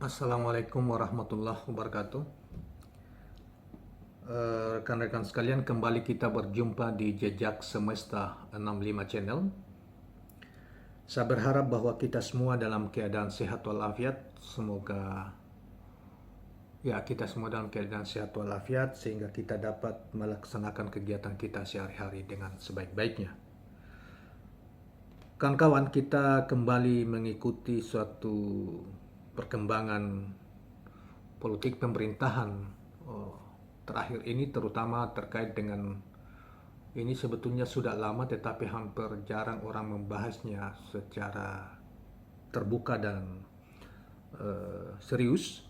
Assalamualaikum warahmatullahi wabarakatuh. Rekan-rekan sekalian, kembali kita berjumpa di Jejak Semesta 65 Channel. Saya berharap bahwa kita semua dalam keadaan sehat walafiat. Semoga kita semua dalam keadaan sehat walafiat sehingga kita dapat melaksanakan kegiatan kita sehari-hari dengan sebaik-baiknya. Kawan-kawan, kita kembali mengikuti suatu perkembangan politik pemerintahan terakhir ini, terutama terkait dengan ini. Sebetulnya sudah lama tetapi hampir jarang orang membahasnya secara terbuka dan serius,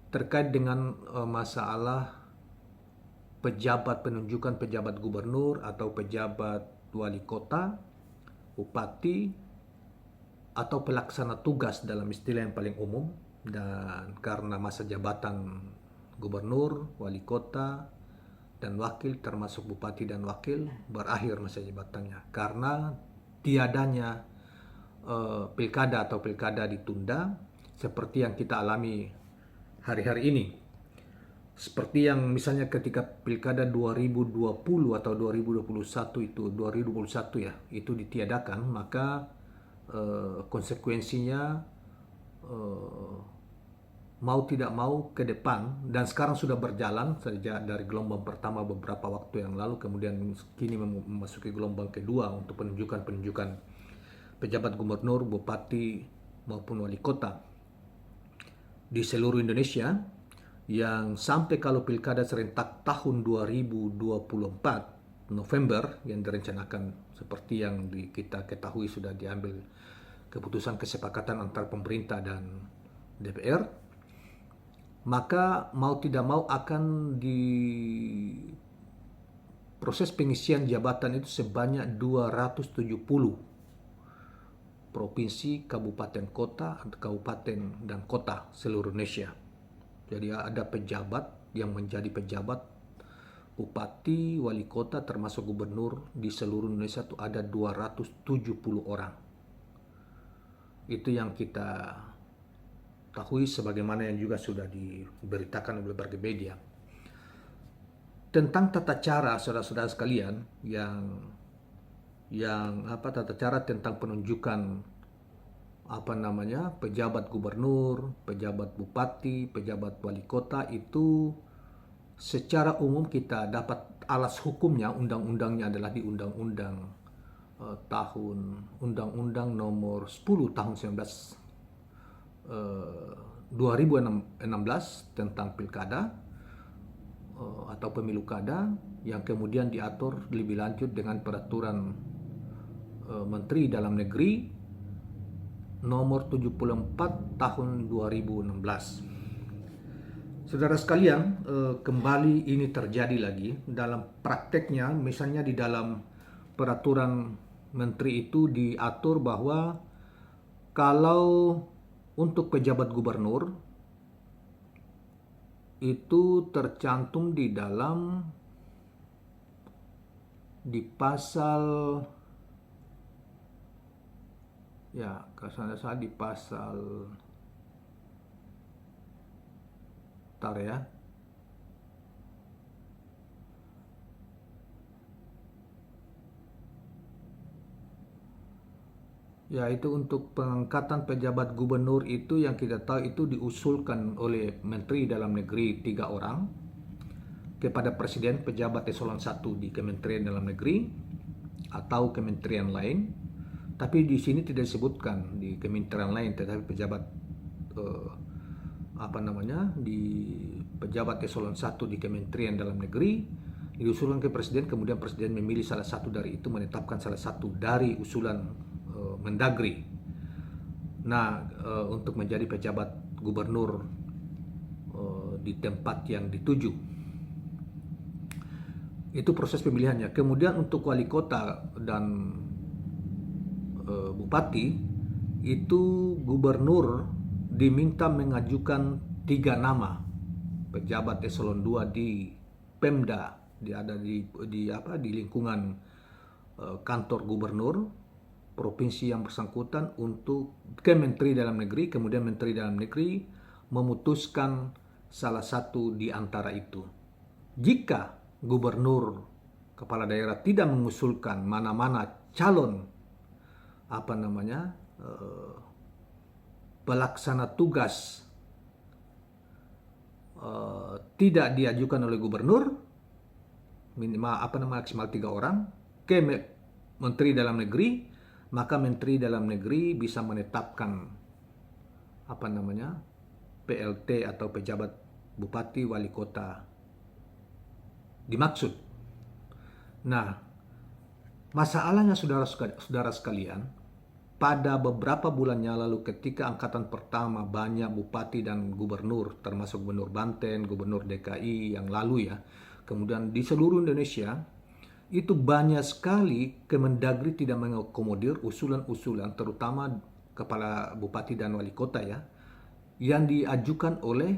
terkait dengan masalah penunjukan pejabat gubernur atau pejabat wali kota, bupati, atau pelaksana tugas dalam istilah yang paling umum. Dan karena masa jabatan gubernur, wali kota, dan wakil, termasuk bupati dan wakil, berakhir masa jabatannya karena tiadanya pilkada atau pilkada ditunda seperti yang kita alami hari-hari ini. Seperti yang misalnya ketika pilkada 2020 atau 2021 itu ditiadakan, maka konsekuensinya mau tidak mau ke depan, dan sekarang sudah berjalan sejak dari gelombang pertama beberapa waktu yang lalu, kemudian kini memasuki gelombang kedua untuk penunjukan pejabat gubernur, bupati maupun wali kota di seluruh Indonesia, yang sampai kalau pilkada serentak tahun 2024 November yang direncanakan, seperti yang kita ketahui sudah diambil keputusan kesepakatan antara pemerintah dan DPR, maka mau tidak mau akan di proses pengisian jabatan itu sebanyak 270 provinsi, kabupaten dan kota seluruh Indonesia. Jadi ada pejabat yang menjadi pejabat bupati, wali kota, termasuk gubernur di seluruh Indonesia itu ada 270 orang. Itu yang kita tahui, sebagaimana yang juga sudah diberitakan oleh berbagai media. Tentang tata cara, saudara-saudara sekalian, tata cara tentang penunjukan pejabat gubernur, pejabat bupati, pejabat wali kota, itu secara umum kita dapat alas hukumnya, undang-undangnya adalah di Undang-Undang nomor 10 tahun 2016 tentang pilkada atau pemilu kada, yang kemudian diatur lebih lanjut dengan peraturan Menteri Dalam Negeri nomor 74 tahun 2016. Saudara sekalian, kembali ini terjadi lagi dalam prakteknya. Misalnya di dalam peraturan menteri itu diatur bahwa kalau untuk pejabat gubernur itu tercantum di pasal, di pasal itu untuk pengangkatan pejabat gubernur itu yang kita tahu itu diusulkan oleh Menteri Dalam Negeri 3 orang kepada Presiden, pejabat eselon 1 di Kementerian Dalam Negeri atau kementerian lain. Tapi di sini tidak disebutkan di kementerian lain, tetapi pejabat di pejabat eselon 1 di Kementerian Dalam Negeri diusulkan ke Presiden, kemudian Presiden memilih salah satu dari itu, menetapkan salah satu dari usulan Mendagri. Nah, untuk menjadi pejabat gubernur di tempat yang dituju. Itu proses pemilihannya. Kemudian untuk wali kota dan bupati, itu gubernur diminta mengajukan 3 nama pejabat eselon 2 di Pemda, di lingkungan kantor gubernur provinsi yang bersangkutan untuk ke Menteri Dalam Negeri. Kemudian Menteri Dalam Negeri memutuskan salah satu di antara itu. Jika gubernur kepala daerah tidak mengusulkan mana-mana calon pelaksana tugas tidak diajukan oleh gubernur, maksimal 3 orang ke Menteri Dalam Negeri, maka Menteri Dalam Negeri bisa menetapkan PLT atau pejabat bupati wali kota dimaksud. Nah, masalahnya saudara sekalian, pada beberapa bulan yang lalu ketika angkatan pertama banyak bupati dan gubernur, termasuk gubernur Banten, gubernur DKI yang lalu ya, kemudian di seluruh Indonesia, itu banyak sekali Kemendagri tidak mengakomodir usulan-usulan, terutama kepala bupati dan wali kota ya, yang diajukan oleh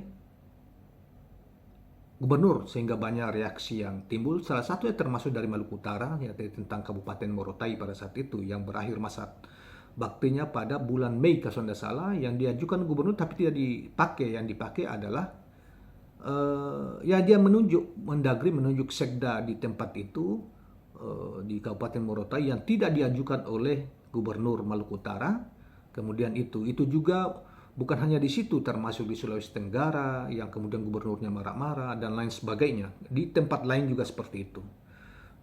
gubernur, sehingga banyak reaksi yang timbul. Salah satunya termasuk dari Maluku Utara, yaitu tentang Kabupaten Morotai pada saat itu, yang berakhir masa baktinya pada bulan Mei kalau tidak salah, yang diajukan gubernur tapi tidak dipakai. Yang dipakai adalah dia Mendagri menunjuk sekda di tempat itu, di Kabupaten Morotai, yang tidak diajukan oleh gubernur Maluku Utara. Kemudian itu juga bukan hanya di situ, termasuk di Sulawesi Tenggara yang kemudian gubernurnya marah-marah dan lain sebagainya. Di tempat lain juga seperti itu.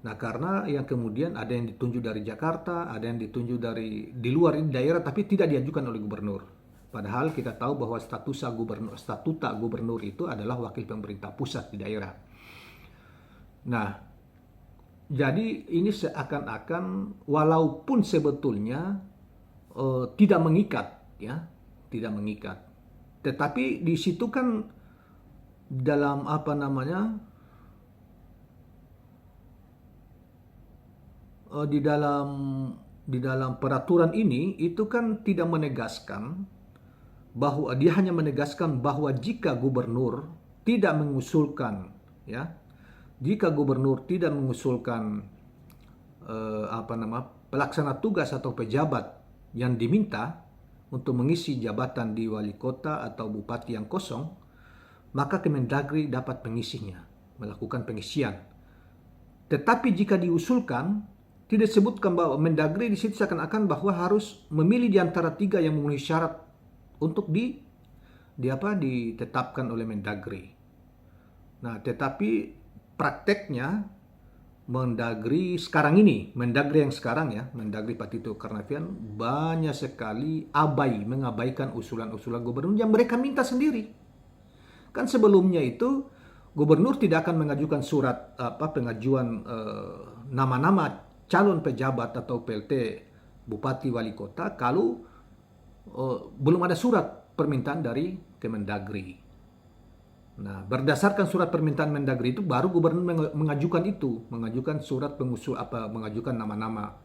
Nah, karena yang kemudian ada yang ditunjuk dari Jakarta, ada yang ditunjuk dari di luar daerah tapi tidak diajukan oleh gubernur. Padahal kita tahu bahwa statuta gubernur itu adalah wakil pemerintah pusat di daerah. Nah, jadi ini seakan-akan walaupun sebetulnya tidak mengikat ya, tidak mengikat. Tetapi di situ kan dalam di dalam peraturan ini itu kan tidak menegaskan bahwa dia hanya menegaskan bahwa jika gubernur tidak mengusulkan pelaksana tugas atau pejabat yang diminta untuk mengisi jabatan di wali kota atau bupati yang kosong, maka Kemendagri dapat mengisinya, melakukan pengisian. Tetapi jika diusulkan, tidak disebutkan bahwa Mendagri di situ seakan-akan bahwa harus memilih di antara 3 yang memenuhi syarat untuk ditetapkan oleh Mendagri. Nah, tetapi prakteknya Mendagri yang sekarang ya, Mendagri Pak Tito Karnavian banyak sekali mengabaikan usulan-usulan gubernur yang mereka minta sendiri. Kan sebelumnya itu gubernur tidak akan mengajukan surat pengajuan nama-nama calon pejabat atau PLT bupati wali kota kalau belum ada surat permintaan dari Kemendagri. Nah, berdasarkan surat permintaan Mendagri itu baru gubernur mengajukan surat mengajukan nama-nama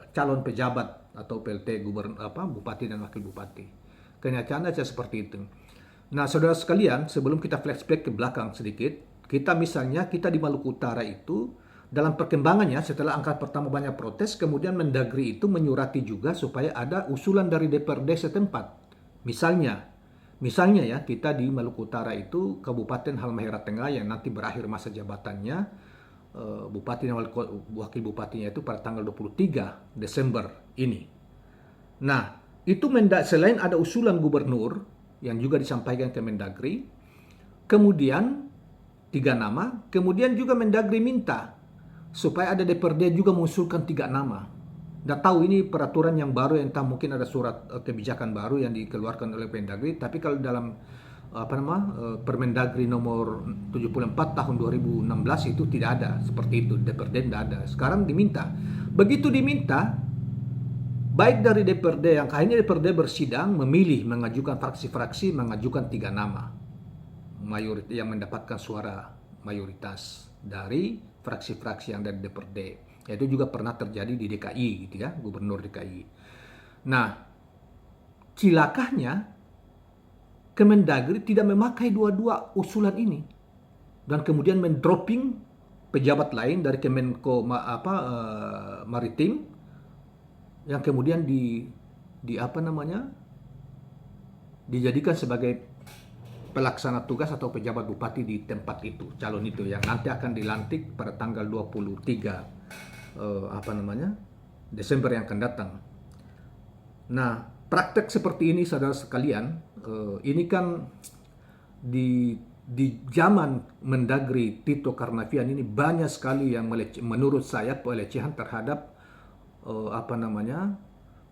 calon pejabat atau PLT bupati dan wakil bupati. Kenyataannya seperti itu. Nah, saudara sekalian, sebelum kita flashback ke belakang sedikit, kita di Maluku Utara itu dalam perkembangannya setelah angkat pertama banyak protes, kemudian Mendagri itu menyurati juga supaya ada usulan dari DPRD setempat. Misalnya ya, kita di Maluku Utara itu Kabupaten Halmahera Tengah yang nanti berakhir masa jabatannya bupati dan wakil bupatinya itu pada tanggal 23 Desember ini. Nah, itu selain ada usulan gubernur yang juga disampaikan ke Mendagri, kemudian 3 nama, kemudian juga Mendagri minta supaya ada DPRD juga mengusulkan 3 nama. Nggak tahu ini peraturan yang baru, entah mungkin ada surat kebijakan baru yang dikeluarkan oleh Mendagri, tapi kalau dalam Permendagri nomor 74 tahun 2016 itu tidak ada seperti itu, DPRD tidak ada. Sekarang diminta. Begitu diminta, baik dari DPRD yang akhirnya DPRD bersidang mengajukan fraksi-fraksi mengajukan 3 nama yang mendapatkan suara mayoritas dari fraksi-fraksi yang ada di DPRD. Itu juga pernah terjadi di DKI gitu ya, gubernur DKI. Nah, cilakanya Kemendagri tidak memakai dua-dua usulan ini dan kemudian mendropping pejabat lain dari Kemenko Maritim yang kemudian dijadikan sebagai pelaksana tugas atau pejabat bupati di tempat itu, calon itu yang nanti akan dilantik pada tanggal 23 Desember yang akan datang. Nah, praktek seperti ini saudara sekalian, ini kan di zaman Mendagri Tito Karnavian ini banyak sekali yang menurut saya pelecehan terhadap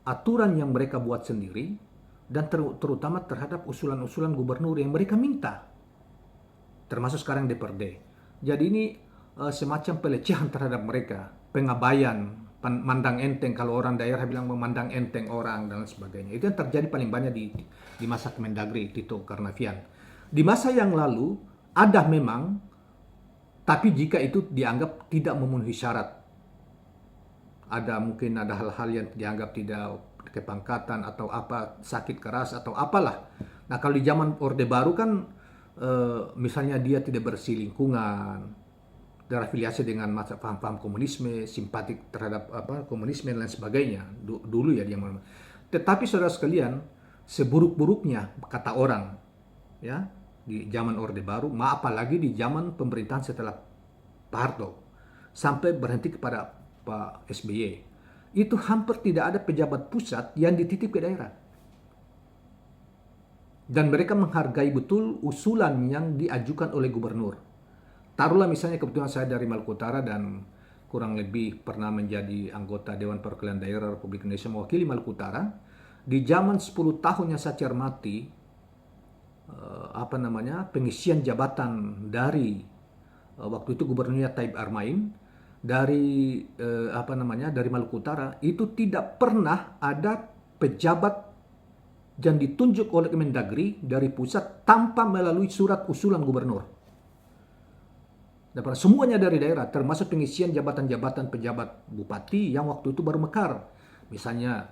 aturan yang mereka buat sendiri, dan terutama terhadap usulan-usulan gubernur yang mereka minta, termasuk sekarang DPRD. Jadi ini semacam pelecehan terhadap mereka, pengabaian, mandang enteng, kalau orang daerah bilang memandang enteng orang dan sebagainya. Itu yang terjadi paling banyak di masa Kemendagri Tito Karnavian. Di masa yang lalu ada memang, tapi jika itu dianggap tidak memenuhi syarat, mungkin ada hal-hal yang dianggap tidak kepangkatan atau apa, sakit keras atau apalah. Nah, kalau di zaman Orde Baru kan misalnya dia tidak bersih lingkungan, terafiliasi dengan masa paham-paham komunisme, simpatik terhadap komunisme dan lain sebagainya. Dulu ya dia. Tetapi saudara sekalian, seburuk-buruknya kata orang ya di zaman Orde Baru, apalagi di zaman pemerintahan setelah Pak Harto sampai berhenti kepada Pak SBY, itu hampir tidak ada pejabat pusat yang dititip ke daerah. Dan mereka menghargai betul usulan yang diajukan oleh gubernur. Taruhlah misalnya kebetulan saya dari Maluku Utara dan kurang lebih pernah menjadi anggota Dewan Perwakilan Daerah Republik Indonesia mewakili Maluku Utara. Di zaman 10 tahun yang saya cermati, pengisian jabatan dari waktu itu gubernurnya Taib Armain, dari dari Maluku Utara, itu tidak pernah ada pejabat yang ditunjuk oleh Kemendagri dari pusat tanpa melalui surat usulan gubernur. Dan semuanya dari daerah, termasuk pengisian jabatan-jabatan pejabat bupati yang waktu itu baru mekar. Misalnya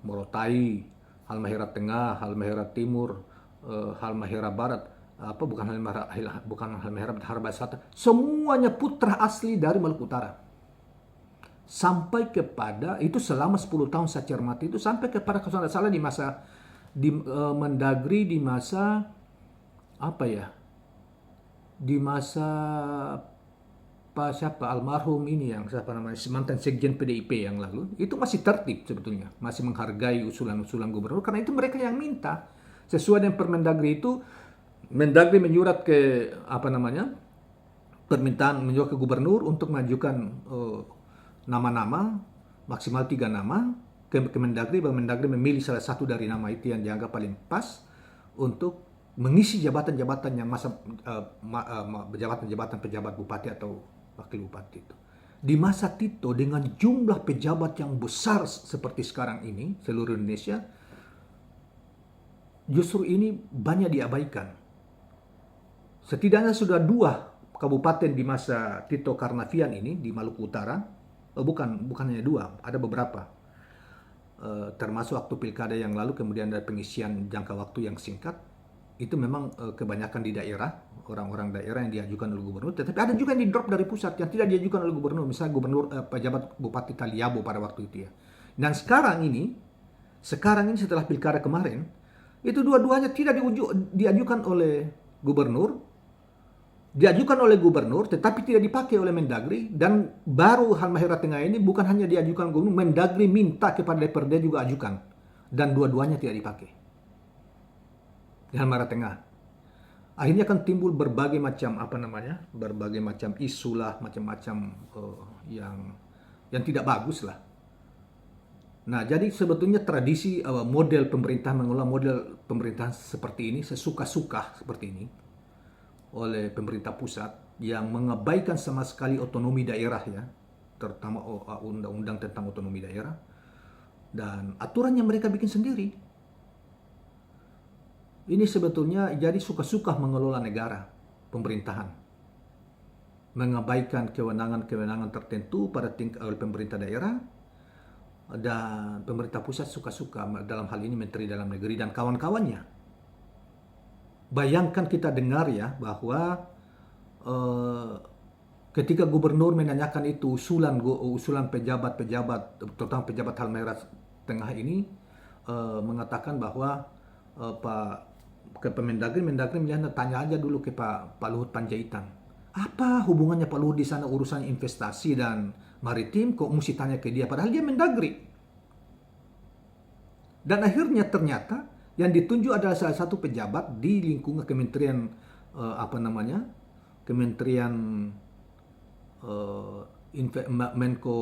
Morotai, Halmahera Tengah, Halmahera Timur, Halmahera Barat, bukan Halmahera Barat, Selatan, semuanya putra asli dari Maluku Utara. Sampai kepada itu selama 10 tahun saya cermati itu, sampai kepada kalau tidak salah di masa Mendagri di masa di masa almarhum ini yang mantan sekjen PDIP yang lalu, itu masih tertib sebetulnya, masih menghargai usulan-usulan gubernur, karena itu mereka yang minta sesuai dengan Permendagri itu. Mendagri menyurat ke permintaan menyurat ke gubernur untuk mengajukan nama-nama maksimal 3 nama ke Mendagri. Mendagri memilih salah satu dari nama itu yang dianggap paling pas untuk mengisi jabatan-jabatan yang jabatan-jabatan pejabat bupati atau wakil bupati itu. Di masa Tito dengan jumlah pejabat yang besar seperti sekarang ini seluruh Indonesia, justru ini banyak diabaikan. Setidaknya sudah 2 kabupaten di masa Tito Karnavian ini di Maluku Utara, bukan hanya 2, ada beberapa. Termasuk waktu pilkada yang lalu, kemudian ada pengisian jangka waktu yang singkat. Itu memang kebanyakan di daerah, orang-orang daerah yang diajukan oleh gubernur. Tetapi ada juga yang di drop dari pusat yang tidak diajukan oleh gubernur. Misalnya pejabat Bupati Taliabo pada waktu itu ya. Dan sekarang ini setelah pilkada kemarin, itu dua-duanya tidak diajukan oleh gubernur. Diajukan oleh gubernur, tetapi tidak dipakai oleh Mendagri. Dan baru Halmahera Tengah ini bukan hanya diajukan gubernur, Mendagri minta kepada DPRD juga ajukan. Dan dua-duanya tidak dipakai di Halmahera Tengah. Akhirnya kan timbul berbagai macam berbagai macam isu lah, macam-macam yang tidak bagus lah. Nah, jadi sebetulnya tradisi model pemerintahan mengelola model pemerintahan seperti ini, sesuka-suka seperti ini oleh pemerintah pusat yang mengabaikan sama sekali otonomi daerah ya, terutama undang-undang tentang otonomi daerah dan aturan yang mereka bikin sendiri. Ini sebetulnya jadi suka-suka mengelola negara, pemerintahan, mengabaikan kewenangan-kewenangan tertentu oleh pemerintah daerah, dan pemerintah pusat suka-suka dalam hal ini Menteri Dalam Negeri dan kawan-kawannya. Bayangkan kita dengar ya bahwa ketika gubernur menanyakan itu usulan pejabat-pejabat, terutama pejabat Halmahera Tengah ini, mengatakan bahwa Pak ke Mendagri melihat, tanya aja dulu ke Pak Luhut Panjaitan. Apa hubungannya Pak Luhut di sana urusan investasi dan maritim, kok mesti tanya ke dia, padahal dia Mendagri. Dan akhirnya ternyata yang ditunjuk adalah salah satu pejabat di lingkungan Kementerian Kementerian Menko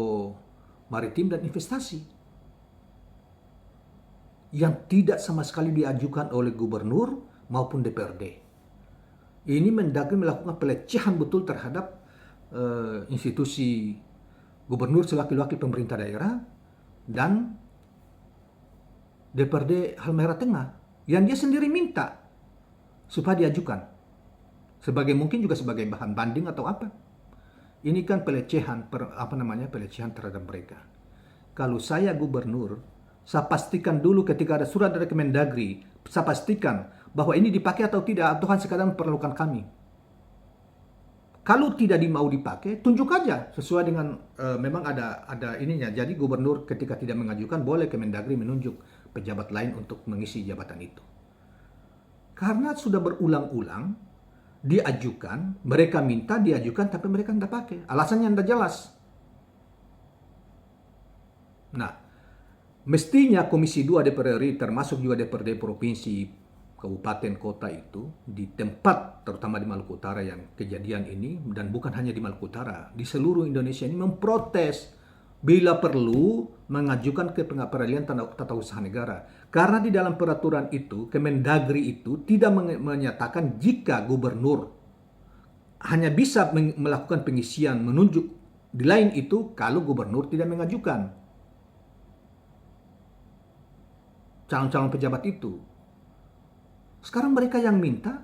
Maritim dan Investasi, yang tidak sama sekali diajukan oleh gubernur maupun DPRD. Ini Mendagri melakukan pelecehan betul terhadap institusi gubernur sewakil wakil pemerintah daerah dan DPRD Halmahera Tengah yang dia sendiri minta supaya diajukan mungkin juga sebagai bahan banding atau apa. Ini kan pelecehan pelecehan terhadap mereka. Kalau saya gubernur, saya pastikan dulu ketika ada surat dari Kemendagri, saya pastikan bahwa ini dipakai atau tidak, Tuhan sekadar memperlukan kami. Kalau tidak mau dipakai, tunjuk aja sesuai dengan memang ada ininya. Jadi gubernur ketika tidak mengajukan, boleh Kemendagri menunjuk pejabat lain untuk mengisi jabatan itu. Karena sudah berulang-ulang diajukan, mereka minta diajukan, tapi mereka tidak pakai. Alasannya tidak jelas. Nah, mestinya Komisi 2 DPR RI, termasuk juga DPRD Provinsi, Kabupaten, Kota itu, di tempat, terutama di Maluku Utara yang kejadian ini, dan bukan hanya di Maluku Utara, di seluruh Indonesia ini memprotes, bila perlu mengajukan ke Pengadilan Tata Usaha Negara. Karena di dalam peraturan itu, Kemendagri itu tidak menyatakan jika gubernur hanya bisa melakukan pengisian, menunjuk. Di lain itu, kalau gubernur tidak mengajukan calon-calon pejabat itu. Sekarang mereka yang minta,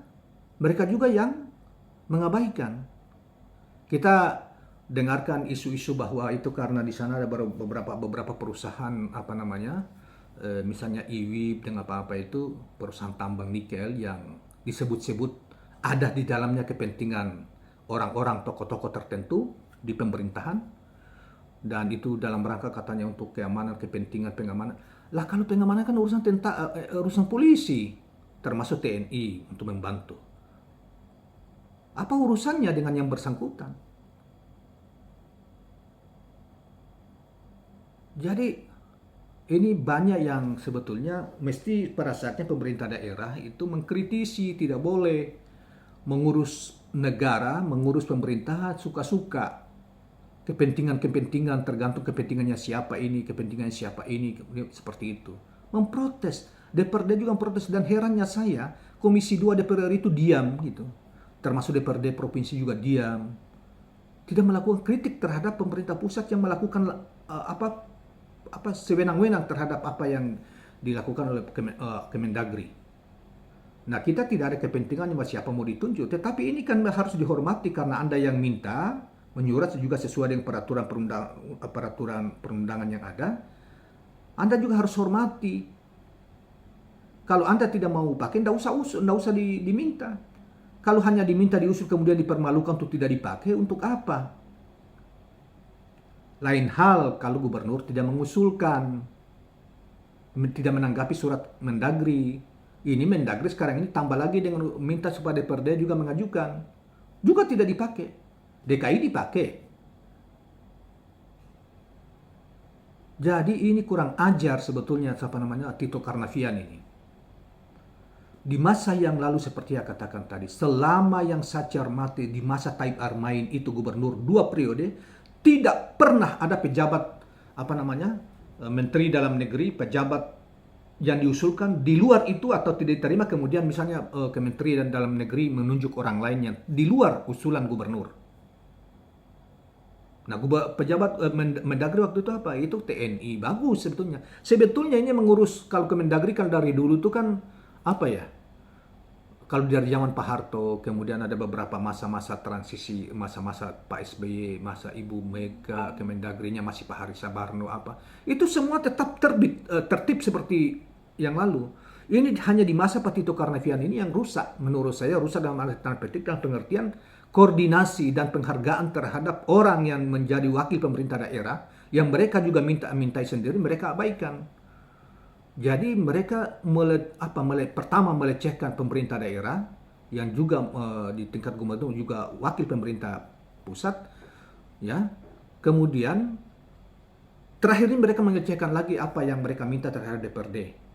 mereka juga yang mengabaikan. Kita dengarkan isu-isu bahwa itu karena di sana ada beberapa perusahaan misalnya IWIB dan apa-apa itu perusahaan tambang nikel yang disebut-sebut ada di dalamnya kepentingan orang-orang tokoh-tokoh tertentu di pemerintahan, dan itu dalam rangka katanya untuk keamanan, kepentingan pengamanan. Lah kalau pengamanan kan urusan polisi, termasuk TNI untuk membantu. Apa urusannya dengan yang bersangkutan? Jadi ini banyak yang sebetulnya mesti pada saatnya pemerintah daerah itu mengkritisi, tidak boleh mengurus negara, mengurus pemerintahan suka-suka. Kepentingan-kepentingan tergantung kepentingannya siapa ini, seperti itu. Memprotes. DPRD juga memprotes, dan herannya saya, Komisi 2 DPR RI itu diam gitu. Termasuk DPRD Provinsi juga diam. Tidak melakukan kritik terhadap pemerintah pusat yang melakukan sewenang-wenang terhadap apa yang dilakukan oleh Kemendagri. Nah, kita tidak ada kepentingannya siapa mau ditunjuk, tetapi ini kan harus dihormati karena Anda yang minta, menyurat juga sesuai dengan peraturan perundangan yang ada. Anda juga harus hormati. Kalau Anda tidak mau pakai, tidak usah diminta. Kalau hanya diminta diusul kemudian dipermalukan untuk tidak dipakai, untuk apa? Lain hal kalau gubernur tidak mengusulkan, tidak menanggapi surat Mendagri. Ini Mendagri sekarang ini tambah lagi dengan minta supaya DPRD juga mengajukan. Juga tidak dipakai. DKI dipakai. Jadi ini kurang ajar sebetulnya Tito Karnavian ini. Di masa yang lalu seperti yang katakan tadi, selama yang saya cermati di masa Taib Armain itu gubernur 2 periode, tidak pernah ada pejabat menteri dalam negeri, pejabat yang diusulkan di luar itu atau tidak diterima, kemudian misalnya Kementerian Dalam Negeri menunjuk orang lain yang di luar usulan gubernur. Nah, pejabat Mendagri waktu itu apa? Itu TNI. Bagus sebetulnya. Sebetulnya ini mengurus, kalau Kemendagri kan dari dulu itu kan kalau dari zaman Pak Harto, kemudian ada beberapa masa-masa transisi, masa-masa Pak SBY, masa Ibu Mega, Kemendagrinya masih Pak Haris Sabarno itu semua tetap tertib seperti yang lalu. Ini hanya di masa Pak Tito Karnavian ini yang rusak. Menurut saya rusak dalam tanda petik, dalam pengertian koordinasi dan penghargaan terhadap orang yang menjadi wakil pemerintah daerah, yang mereka juga mintai sendiri, mereka abaikan. Jadi mereka pertama melecehkan pemerintah daerah yang juga di tingkat gubernur juga wakil pemerintah pusat, ya. Kemudian terakhir ini mereka melecehkan lagi apa yang mereka minta terhadap DPRD.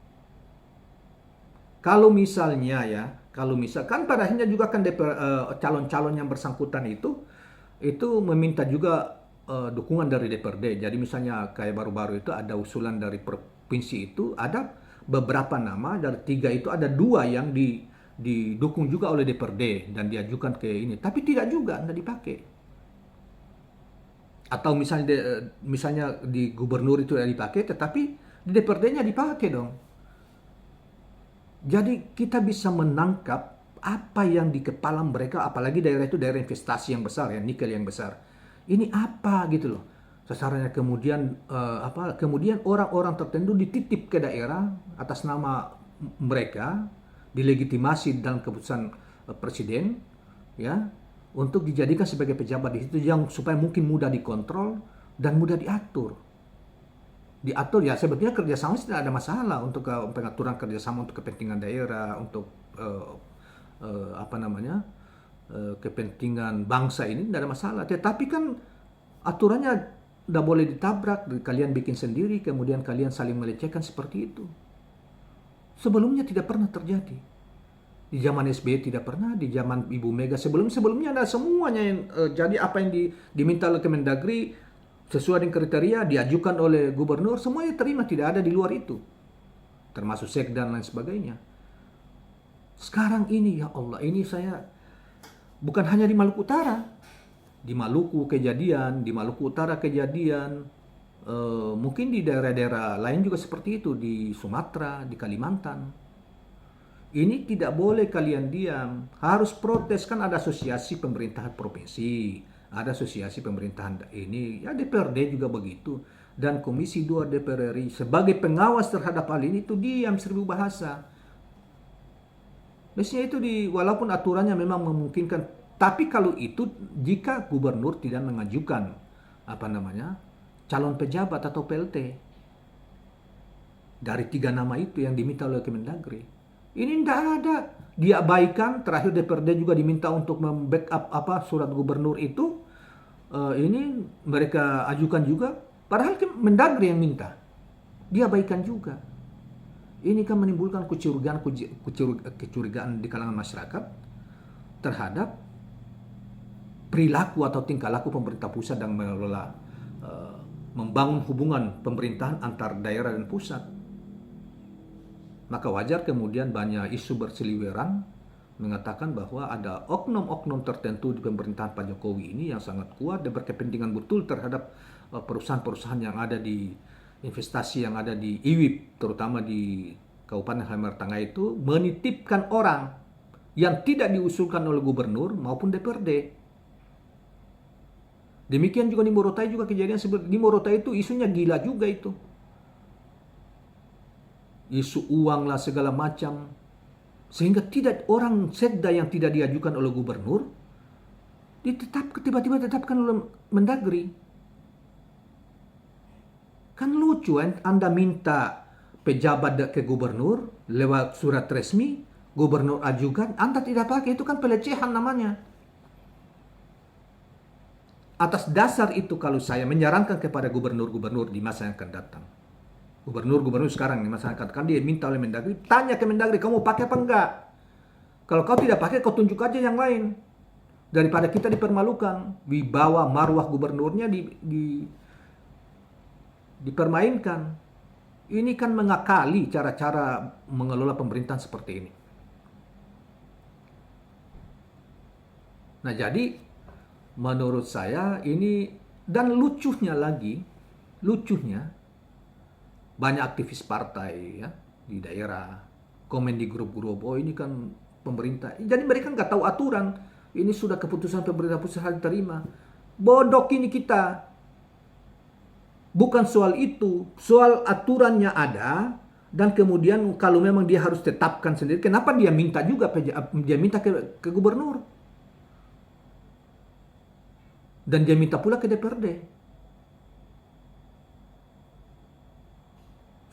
Kalau misalnya ya, kalau misalkan pada akhirnya juga kan calon-calon yang bersangkutan itu meminta juga dukungan dari DPRD. Jadi misalnya kayak baru-baru itu ada usulan dari provinsi itu, ada beberapa nama, dari 3 itu ada 2 yang didukung juga oleh DPRD dan diajukan ke ini. Tapi tidak juga, tidak dipakai. Atau misalnya di gubernur itu tidak dipakai, tetapi di DPRD-nya dipakai dong. Jadi kita bisa menangkap apa yang di kepala mereka, apalagi daerah itu daerah investasi yang besar ya, nikel yang besar. Ini apa gitu loh. Sasarannya kemudian orang-orang tertentu dititip ke daerah atas nama mereka, dilegitimasi dalam keputusan presiden ya, untuk dijadikan sebagai pejabat di situ yang supaya mungkin mudah dikontrol dan mudah diatur ya. Sebetulnya kerjasama tidak ada masalah untuk pengaturan kerjasama untuk kepentingan daerah, untuk kepentingan bangsa ini tidak ada masalah. Tetapi kan aturannya tidak boleh ditabrak, kalian bikin sendiri, kemudian kalian saling melecehkan seperti itu. Sebelumnya tidak pernah terjadi. Di zaman SBY tidak pernah, di zaman Ibu Mega sebelumnya ada semuanya yang jadi apa yang diminta oleh Kemendagri sesuai dengan kriteria diajukan oleh gubernur, semuanya terima, tidak ada di luar itu. Termasuk sekda dan lain sebagainya. Sekarang ini ya Allah, ini saya bukan hanya di Maluku Utara. Di Maluku kejadian, di Maluku Utara kejadian, mungkin di daerah-daerah lain juga seperti itu, di Sumatera, di Kalimantan. Ini tidak boleh kalian diam, harus protes. Kan ada asosiasi pemerintahan provinsi, ada asosiasi pemerintahan ini, ya DPRD juga begitu. Dan Komisi 2 DPR RI sebagai pengawas terhadap hal ini itu diam, seribu bahasa. Mestinya itu walaupun aturannya memang memungkinkan, tapi kalau itu jika gubernur tidak mengajukan calon pejabat atau PLT dari 3 nama itu yang diminta oleh Kemendagri. Ini tidak ada. Diabaikan, terakhir DPRD juga diminta untuk membackup surat gubernur itu. Ini mereka ajukan juga. Padahal Mendagri yang minta. Diabaikan juga. Ini kan menimbulkan kecurigaan di kalangan masyarakat terhadap perilaku atau tingkah laku pemerintah pusat dan mengelola membangun hubungan pemerintahan antar daerah dan pusat. Maka wajar kemudian banyak isu berseliweran mengatakan bahwa ada oknum-oknum tertentu di pemerintahan Pak Jokowi ini yang sangat kuat dan berkepentingan betul terhadap perusahaan-perusahaan yang ada di investasi yang ada di IWIP, terutama di Kabupaten Halmahera Tengah itu, menitipkan orang yang tidak diusulkan oleh gubernur maupun DPRD. Demikian juga di Morotai juga kejadian seperti di Morotai itu isunya gila juga itu. Isu uang lah segala macam, sehingga tidak orang sekda yang tidak diajukan oleh gubernur tiba-tiba ditetapkan oleh Mendagri. Kan lucu, Anda minta pejabat ke gubernur lewat surat resmi, gubernur ajukan, Anda tidak pakai, itu kan pelecehan namanya. Atas dasar itu kalau saya menyarankan kepada gubernur-gubernur di masa yang akan datang, gubernur-gubernur sekarang di masyarakat, kan dia minta oleh Mendagri, tanya ke Mendagri, kamu pakai apa enggak? Kalau kau tidak pakai, kau tunjuk aja yang lain. Daripada kita dipermalukan, wibawa marwah gubernurnya dipermainkan. Ini kan mengakali cara-cara mengelola pemerintahan seperti ini. Nah, jadi menurut saya ini, dan lucunya banyak aktivis partai ya di daerah komen di grup-grup, oh ini kan pemerintah. Jadi mereka nggak tahu aturan. Ini sudah keputusan pemerintah pusat harus diterima. Bodoh ini kita. Bukan soal itu, soal aturannya ada, dan kemudian kalau memang dia harus tetapkan sendiri, kenapa dia minta juga ke gubernur? Dan dia minta pula ke DPRD.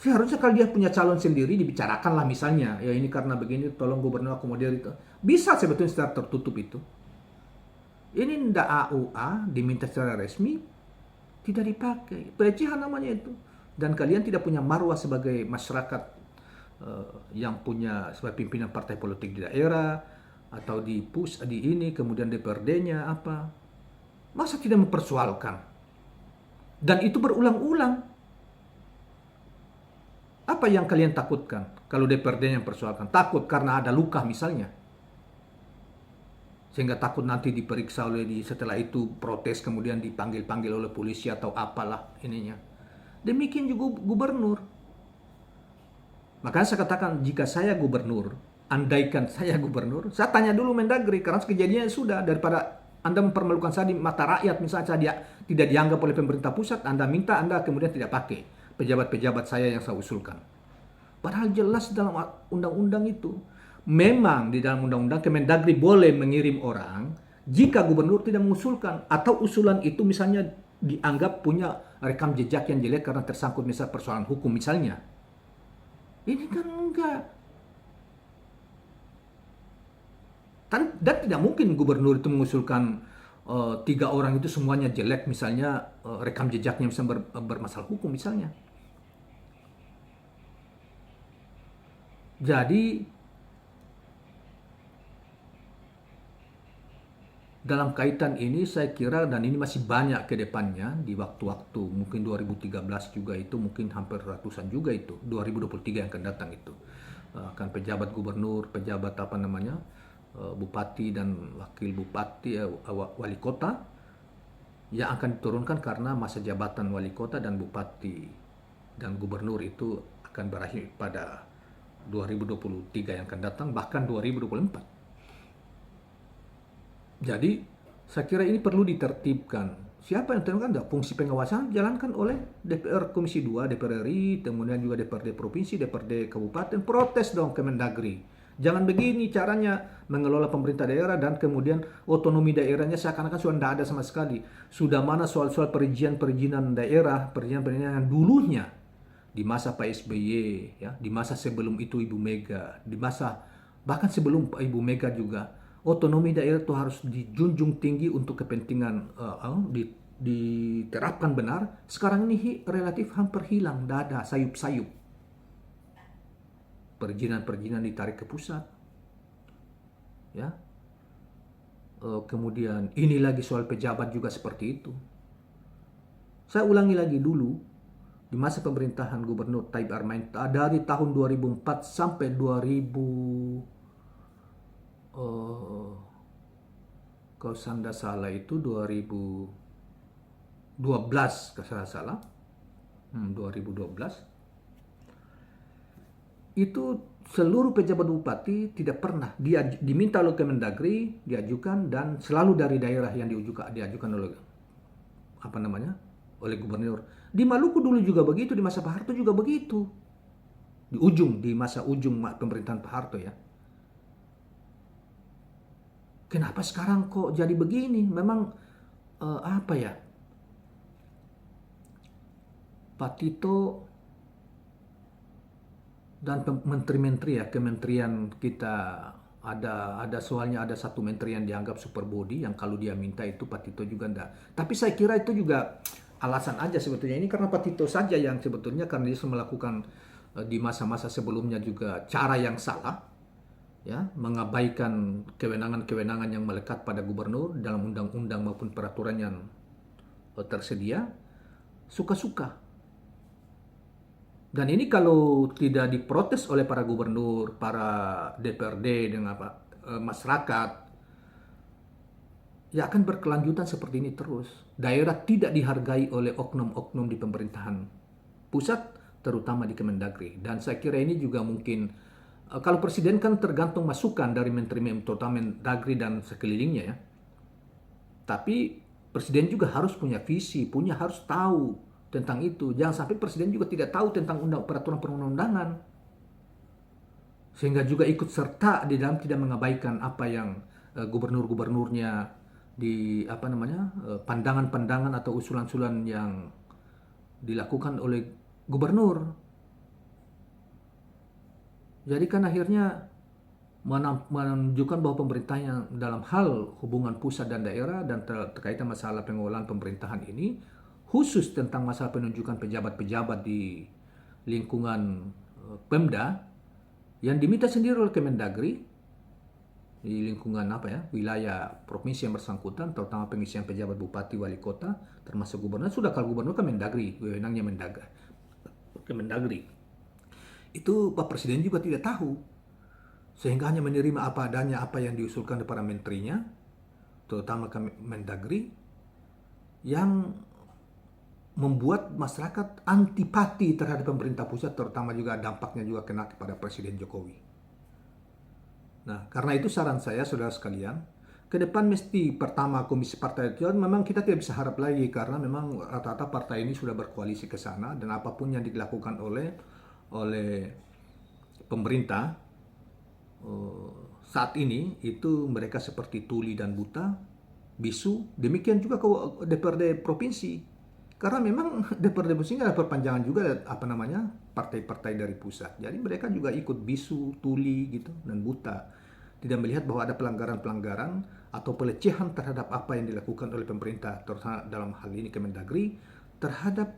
Seharusnya kalau dia punya calon sendiri dibicarakan lah misalnya, ya ini karena begini tolong gubernur akomodir itu. Bisa sebetulnya secara tertutup itu. Ini ndak AUA diminta secara resmi tidak dipakai. Pelecehan namanya itu. Dan kalian tidak punya marwah sebagai masyarakat yang punya sebagai pimpinan partai politik di daerah atau di di ini kemudian DPRD-nya apa. Masa tidak mempersoalkan? Dan itu berulang-ulang. Apa yang kalian takutkan kalau DPRD yang persoalkan? Takut karena ada luka misalnya. Sehingga takut nanti diperiksa oleh setelah itu protes kemudian dipanggil-panggil oleh polisi atau apalah ininya. Demikian juga gubernur. Makanya saya katakan jika saya gubernur, andaikan saya gubernur, saya tanya dulu Mendagri karena kejadiannya sudah daripada Anda mempermalukan saya di mata rakyat misalnya saya tidak dianggap oleh pemerintah pusat, Anda minta Anda kemudian tidak pakai pejabat-pejabat saya yang saya usulkan. Padahal jelas dalam undang-undang itu. Memang di dalam undang-undang Kemendagri boleh mengirim orang jika gubernur tidak mengusulkan atau usulan itu misalnya dianggap punya rekam jejak yang jelek karena tersangkut misalnya persoalan hukum misalnya. Ini kan enggak. Dan tidak mungkin gubernur itu mengusulkan 3 orang itu semuanya jelek misalnya rekam jejaknya bisa bermasalah hukum misalnya. Jadi dalam kaitan ini saya kira dan ini masih banyak ke depannya di waktu-waktu mungkin 2013 juga itu mungkin hampir ratusan juga itu 2023 yang akan datang itu akan pejabat gubernur, pejabat apa namanya bupati dan wakil bupati wali kota yang akan diturunkan karena masa jabatan wali kota dan bupati dan gubernur itu akan berakhir pada 2023 yang akan datang bahkan 2024. Jadi, saya kira ini perlu ditertibkan. Siapa yang terangkan? Fungsi pengawasan jalankan oleh DPR Komisi 2, DPR RI, kemudian juga DPRD Provinsi, DPRD Kabupaten. Protes dong Kemendagri. Jangan begini caranya mengelola pemerintah daerah dan kemudian otonomi daerahnya seakan-akan sudah tidak ada sama sekali. Sudah mana soal-soal perizinan daerah, perizinan yang dulunya di masa Pak SBY, ya, di masa sebelum itu Ibu Mega, di masa bahkan sebelum Ibu Mega juga. Otonomi daerah itu harus dijunjung tinggi untuk kepentingan diterapkan benar. Sekarang ini relatif hampir hilang, tidak ada sayup-sayup. Perizinan-perizinan ditarik ke pusat. Ya. Kemudian ini lagi soal pejabat juga seperti itu. Saya ulangi lagi dulu di masa pemerintahan Gubernur Taib Armain dari tahun 2004 sampai 2000 kalau saya salah itu 2012 kalau saya salah 2012 itu seluruh pejabat bupati tidak pernah dia diminta oleh Kemendagri diajukan dan selalu dari daerah yang diajukan oleh apa namanya oleh gubernur. Di Maluku dulu juga begitu, di masa Pak Harto juga begitu, di masa ujung pemerintahan Pak Harto ya. Kenapa sekarang kok jadi begini? Memang apa ya? Pak Tito dan menteri-menteri ya, kementerian kita ada soalnya ada satu menteri yang dianggap super body yang kalau dia minta itu Pak Tito juga enggak. Tapi saya kira itu juga alasan aja sebetulnya. Ini karena Pak Tito saja yang sebetulnya karena dia melakukan di masa-masa sebelumnya juga cara yang salah. Ya, mengabaikan kewenangan-kewenangan yang melekat pada gubernur dalam undang-undang maupun peraturan yang tersedia, suka-suka. Dan ini kalau tidak diprotes oleh para gubernur, para DPRD dengan masyarakat, ya akan berkelanjutan seperti ini terus. Daerah tidak dihargai oleh oknum-oknum di pemerintahan pusat, terutama di Kemendagri. Dan saya kira ini juga mungkin kalau presiden kan tergantung masukan dari menteri-menteri terutama Mendagri dan sekelilingnya ya. Tapi presiden juga harus punya visi, harus tahu tentang itu. Jangan sampai presiden juga tidak tahu tentang peraturan perundang-undangan. Sehingga juga ikut serta di dalam tidak mengabaikan apa yang gubernur-gubernurnya di pandangan-pandangan atau usulan-usulan yang dilakukan oleh gubernur. Jadi kan akhirnya menunjukkan bahwa pemerintahnya dalam hal hubungan pusat dan daerah dan terkait masalah pengelolaan pemerintahan ini, khusus tentang masalah penunjukan pejabat-pejabat di lingkungan Pemda yang diminta sendiri oleh Kemendagri di lingkungan wilayah provinsi yang bersangkutan, terutama pengisian pejabat bupati, wali kota, termasuk gubernur. Sudah kalau gubernur kan Mendagri, wewenangnya Kemendagri. Itu Pak Presiden juga tidak tahu, sehingga hanya menerima apa adanya apa yang diusulkan oleh para menterinya, terutama Mendagri, yang membuat masyarakat antipati terhadap pemerintah pusat, terutama juga dampaknya juga kena kepada Presiden Jokowi. Nah, karena itu saran saya, saudara sekalian, ke depan mesti pertama komisi partai itu memang kita tidak bisa harap lagi karena memang rata-rata partai ini sudah berkoalisi ke sana dan apapun yang dilakukan oleh pemerintah saat ini itu mereka seperti tuli dan buta, bisu. Demikian juga ke DPRD provinsi. Karena memang DPRD provinsi ada perpanjangan juga partai-partai dari pusat. Jadi mereka juga ikut bisu, tuli gitu dan buta. Tidak melihat bahwa ada pelanggaran-pelanggaran atau pelecehan terhadap apa yang dilakukan oleh pemerintah, terutama dalam hal ini Kemendagri, terhadap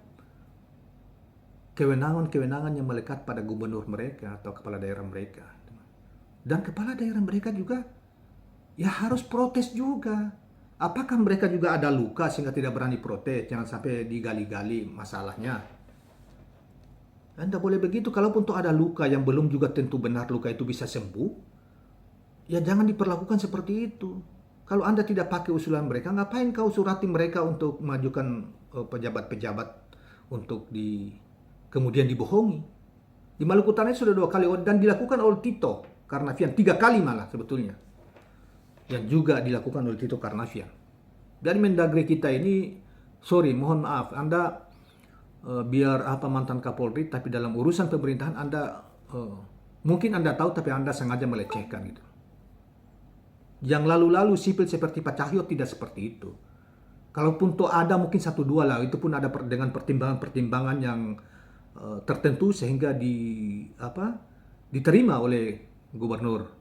kewenangan-kewenangan yang melekat pada gubernur mereka atau kepala daerah mereka. Dan kepala daerah mereka juga ya harus protes juga. Apakah mereka juga ada luka sehingga tidak berani protes? Jangan sampai digali-gali masalahnya. Anda boleh begitu, kalaupun tuh ada luka yang belum juga tentu benar luka itu bisa sembuh, ya jangan diperlakukan seperti itu. Kalau Anda tidak pakai usulan mereka, ngapain kau surati mereka untuk mengajukan pejabat-pejabat untuk kemudian dibohongi? Di Maluku Utara sudah 2 kali dan dilakukan oleh Tito Karnavian, 3 kali malah sebetulnya. Yang juga dilakukan oleh Tito Karnavian. Dari Mendagri kita ini, mohon maaf, Anda biar mantan Kapolri, tapi dalam urusan pemerintahan Anda mungkin Anda tahu, tapi Anda sengaja melecehkan gitu. Yang lalu-lalu sipil seperti Pak Cahyo tidak seperti itu. Kalaupun toh ada mungkin 1-2 lah, itu pun ada dengan pertimbangan-pertimbangan yang tertentu sehingga diterima oleh gubernur.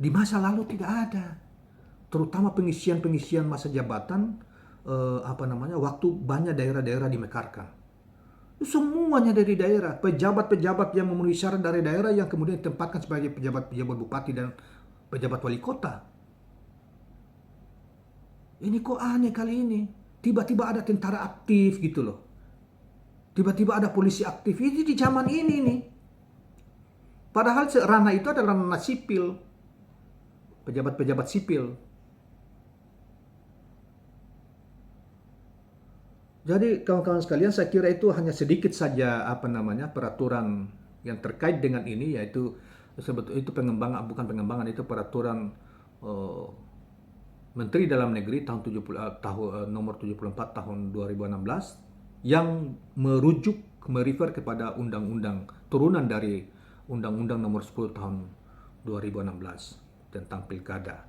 Di masa lalu tidak ada, terutama pengisian masa jabatan waktu banyak daerah-daerah dimekarkan. Semuanya dari daerah, pejabat-pejabat yang memenuhi syarat dari daerah yang kemudian ditempatkan sebagai pejabat-pejabat bupati dan pejabat wali kota. Ini kok aneh kali ini. Tiba-tiba ada tentara aktif gitu loh. Tiba-tiba ada polisi aktif. Ini di zaman ini nih. Padahal ranah itu adalah ranah sipil. Pejabat-pejabat sipil. Jadi kawan-kawan sekalian, saya kira itu hanya sedikit saja peraturan yang terkait dengan ini, yaitu sebetulnya itu bukan peraturan Menteri Dalam Negeri nomor 74 tahun 2016 yang merefer kepada undang-undang turunan dari Undang-Undang nomor 10 tahun 2016 tentang pilkada.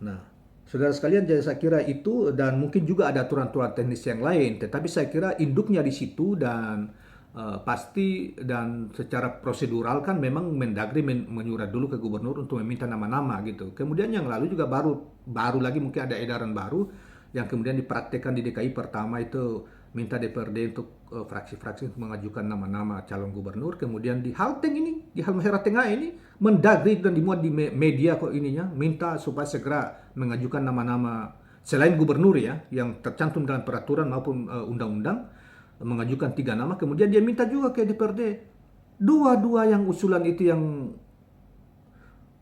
Nah, saudara sekalian, jadi saya kira itu, dan mungkin juga ada aturan-aturan teknis yang lain, tetapi saya kira induknya di situ dan pasti dan secara prosedural kan memang Mendagri menyurat dulu ke gubernur untuk meminta nama-nama gitu. Kemudian yang lalu juga baru lagi mungkin ada edaran baru yang kemudian dipraktekkan di DKI pertama itu minta DPRD untuk fraksi-fraksi untuk mengajukan nama-nama calon gubernur. Kemudian di Halteng ini, di Halmahera Tengah ini, Mendagri dan dimuat di media kok ininya, minta supaya segera mengajukan nama-nama selain gubernur ya, yang tercantum dalam peraturan maupun undang-undang, mengajukan 3 nama. Kemudian dia minta juga ke DPRD. Dua-dua yang usulan itu yang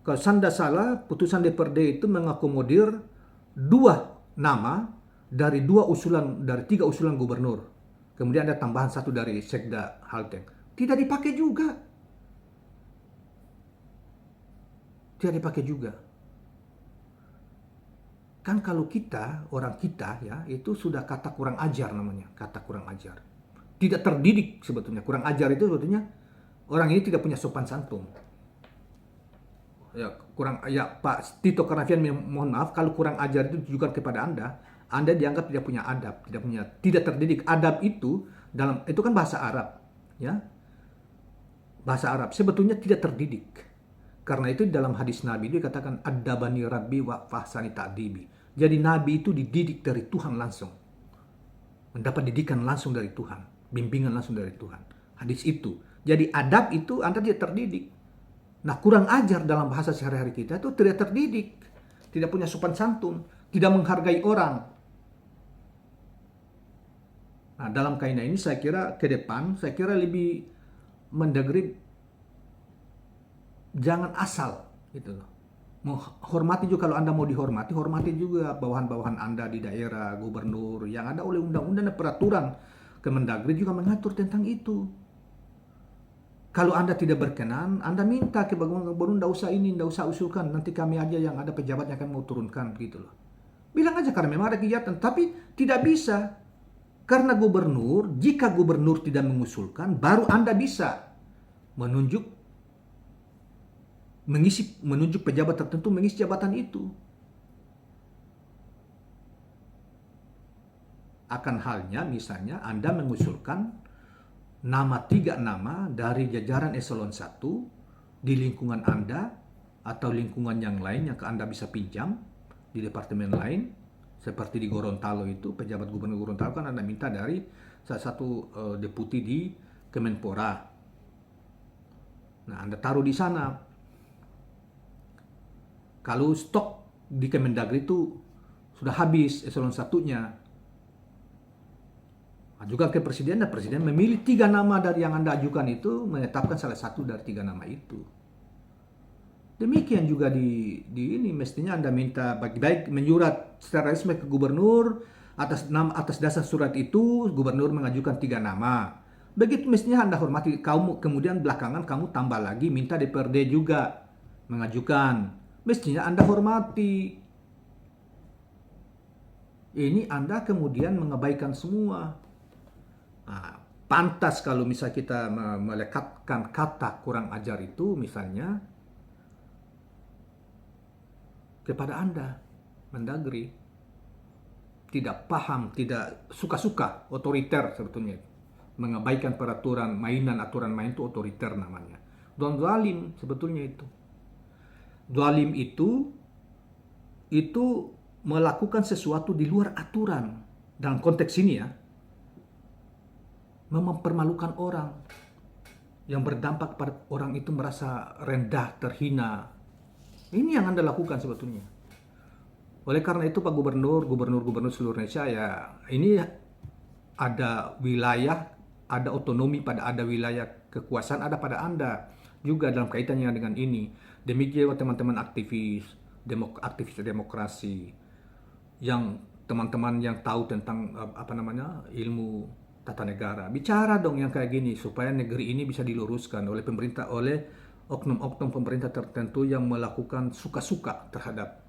kalau sanda salah, putusan DPRD itu mengakomodir 2 nama dari 3 usulan gubernur. Kemudian ada tambahan 1 dari Sekda Halteng. Tidak dipakai juga. Tidak dipakai juga. Kan kalau orang kita ya, itu sudah kata kurang ajar namanya, kata kurang ajar. Tidak terdidik sebetulnya. Kurang ajar itu sebetulnya orang ini tidak punya sopan santun. Ya Pak Tito Karnavian, mohon maaf kalau kurang ajar itu ditujukan kepada Anda dianggap tidak punya adab, tidak terdidik. Adab itu itu kan bahasa Arab, ya. bahasa Arab sebetulnya tidak terdidik. Karena itu dalam hadis Nabi itu dikatakan adabani rabbi wa fahsani ta'dibi. Jadi Nabi itu dididik dari Tuhan langsung. Mendapat didikan langsung dari Tuhan, bimbingan langsung dari Tuhan. Hadis itu. Jadi adab itu Anda tidak terdidik. Nah, kurang ajar dalam bahasa sehari-hari kita itu tidak terdidik. Tidak punya sopan santun, tidak menghargai orang. Nah, dalam kaidah ini saya kira ke depan, saya kira lebih Mendagri jangan asal gitu loh. Menghormati juga, kalau Anda mau dihormati, hormati juga bawahan-bawahan Anda di daerah, gubernur, yang ada oleh undang-undang dan peraturan. Kemendagri juga mengatur tentang itu. Kalau Anda tidak berkenan, Anda minta ke gubernur, nggak usah ini, nggak usah usulkan, nanti kami aja yang ada pejabatnya akan mau turunkan gitu loh. Bilang aja karena memang ada kegiatan, tapi tidak bisa. Karena gubernur, jika gubernur tidak mengusulkan, baru Anda bisa menunjuk pejabat tertentu mengisi jabatan itu. Akan halnya misalnya Anda mengusulkan 3 nama dari jajaran eselon 1 di lingkungan Anda atau lingkungan yang lain yang Anda bisa pinjam di departemen lain, seperti di Gorontalo itu, pejabat gubernur Gorontalo kan Anda minta dari salah satu deputi di Kemenpora. Nah, Anda taruh di sana. Kalau stok di Kemendagri itu sudah habis eselon 1-nya, ajukan ke presiden, dan presiden memilih 3 nama dari yang Anda ajukan itu, menetapkan salah satu dari 3 nama itu. Demikian juga di ini, mestinya Anda minta baik-baik menyurat secara resmi ke gubernur, atas dasar surat itu gubernur mengajukan 3 nama. Begitu mestinya Anda hormati. Kemudian belakangan kamu tambah lagi minta DPRD juga mengajukan. Mestinya Anda hormati. Ini Anda kemudian mengabaikan semua. Nah, pantas kalau misalnya kita melekatkan kata kurang ajar itu misalnya kepada Anda, Mendagri. Tidak paham, tidak suka-suka, otoriter sebetulnya. Mengabaikan peraturan mainan, aturan main itu otoriter namanya. Dan zalim sebetulnya itu. Zalim itu melakukan sesuatu di luar aturan. Dalam konteks ini ya, mempermalukan orang yang berdampak pada orang itu merasa rendah, terhina. Ini yang Anda lakukan sebetulnya. Oleh karena itu Pak Gubernur seluruh Indonesia ya, ini ada wilayah, ada otonomi ada wilayah kekuasaan ada pada Anda juga dalam kaitannya dengan ini. Demikian teman-teman aktivis demokrasi, yang teman-teman yang tahu tentang ilmu tata negara, bicara dong yang kayak gini supaya negeri ini bisa diluruskan oleh pemerintah, oleh oknum-oknum pemerintah tertentu yang melakukan suka-suka terhadap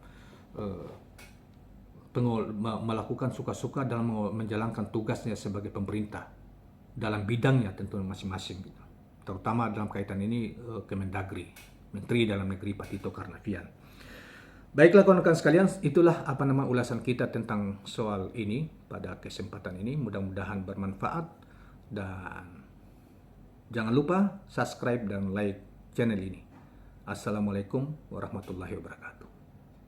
melakukan suka-suka dalam menjalankan tugasnya sebagai pemerintah dalam bidangnya tentu masing-masing gitu. Terutama dalam kaitan ini Kemendagri, Menteri Dalam Negeri Pak Tito Karnavian. Baiklah kawan-kawan sekalian, itulah ulasan kita tentang soal ini pada kesempatan ini. Mudah-mudahan bermanfaat, dan jangan lupa subscribe dan like channel ini. Assalamualaikum warahmatullahi wabarakatuh.